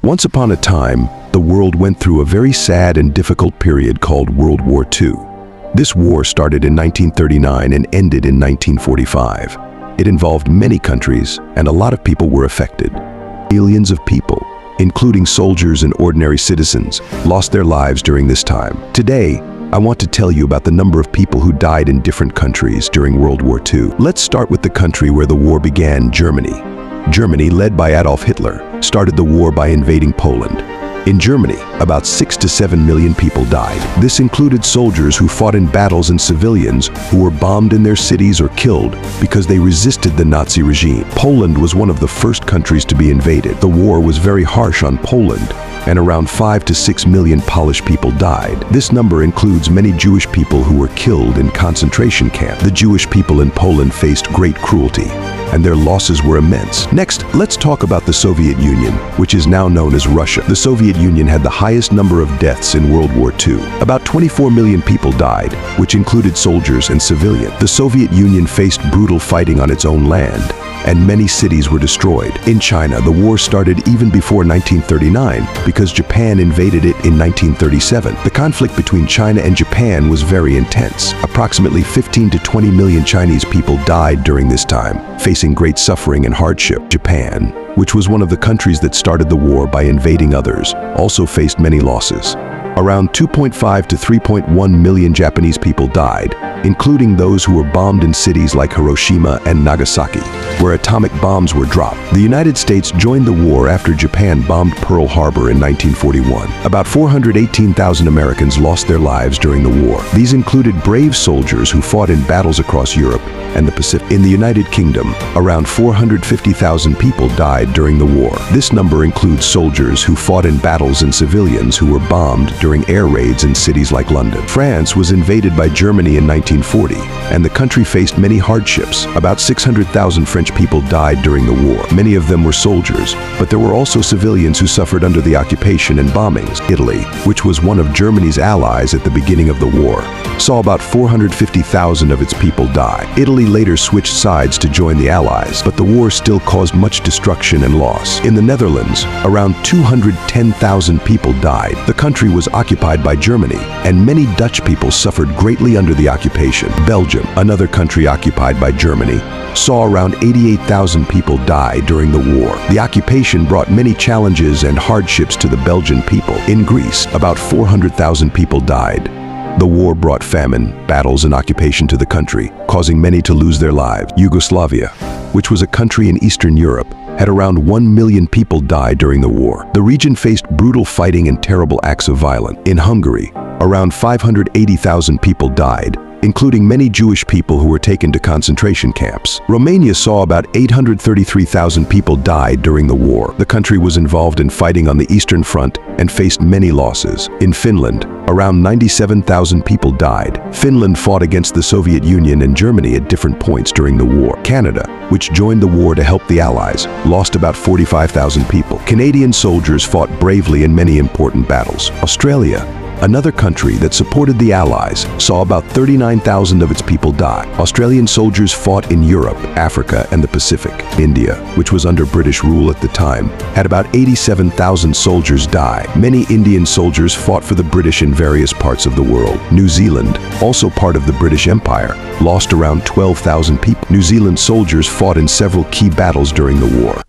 Once upon a time, the world went through a very sad and difficult period called World War II. This war started in 1939 and ended in 1945. It involved many countries, and a lot of people were affected. Millions of people, including soldiers and ordinary citizens, lost their lives during this time. Today, I want to tell you about the number of people who died in different countries during World War II. Let's start with the country where the war began, Germany. Germany, led by Adolf Hitler, started the war by invading Poland. In Germany, about 6 to 7 million people died. This included soldiers who fought in battles and civilians who were bombed in their cities or killed because they resisted the Nazi regime. Poland was one of the first countries to be invaded. The war was very harsh on Poland, and around 5 to 6 million Polish people died. This number includes many Jewish people who were killed in concentration camps. The Jewish people in Poland faced great cruelty, and their losses were immense. Next, let's talk about the Soviet Union, which is now known as Russia. The Soviet Union had the highest number of deaths in World War II. About 24 million people died, which included soldiers and civilians. The Soviet Union faced brutal fighting on its own land, and many cities were destroyed. In China, the war started even before 1939 because Japan invaded it in 1937. The conflict between China and Japan was very intense. Approximately 15 to 20 million Chinese people died during this time, facing great suffering and hardship. Japan, which was one of the countries that started the war by invading others, also faced many losses. Around 2.5 to 3.1 million Japanese people died, including those who were bombed in cities like Hiroshima and Nagasaki, where atomic bombs were dropped. The United States joined the war after Japan bombed Pearl Harbor in 1941. About 418,000 Americans lost their lives during the war. These included brave soldiers who fought in battles across Europe and the Pacific. In the United Kingdom, around 450,000 people died during the war. This number includes soldiers who fought in battles and civilians who were bombed during air raids in cities like London. France was invaded by Germany in 1940, and the country faced many hardships. About 600,000 French people died during the war. Many of them were soldiers, but there were also civilians who suffered under the occupation and bombings. Italy, which was one of Germany's allies at the beginning of the war, saw about 450,000 of its people die. Italy later switched sides to join the Allies, but the war still caused much destruction and loss. In the Netherlands, around 210,000 people died. The country was occupied by Germany, and many Dutch people suffered greatly under the occupation. Belgium, another country occupied by Germany, saw around 88,000 people die during the war. The occupation brought many challenges and hardships to the Belgian people. In Greece, about 400,000 people died. The war brought famine, battles, and occupation to the country, causing many to lose their lives. Yugoslavia, which was a country in Eastern Europe, had around 1 million people die during the war. The region faced brutal fighting and terrible acts of violence. In Hungary, around 580,000 people died, including many Jewish people who were taken to concentration camps. Romania saw about 833,000 people died during the war. The country was involved in fighting on the Eastern Front and faced many losses. In Finland, around 97,000 people died. Finland fought against the Soviet Union and Germany at different points during the war. Canada, which joined the war to help the Allies, lost about 45,000 people. Canadian soldiers fought bravely in many important battles. Australia, another country that supported the Allies, saw about 39,000 of its people die. Australian soldiers fought in Europe, Africa, and the Pacific. India, which was under British rule at the time, had about 87,000 soldiers die. Many Indian soldiers fought for the British in various parts of the world. New Zealand, also part of the British Empire, lost around 12,000 people. New Zealand soldiers fought in several key battles during the war.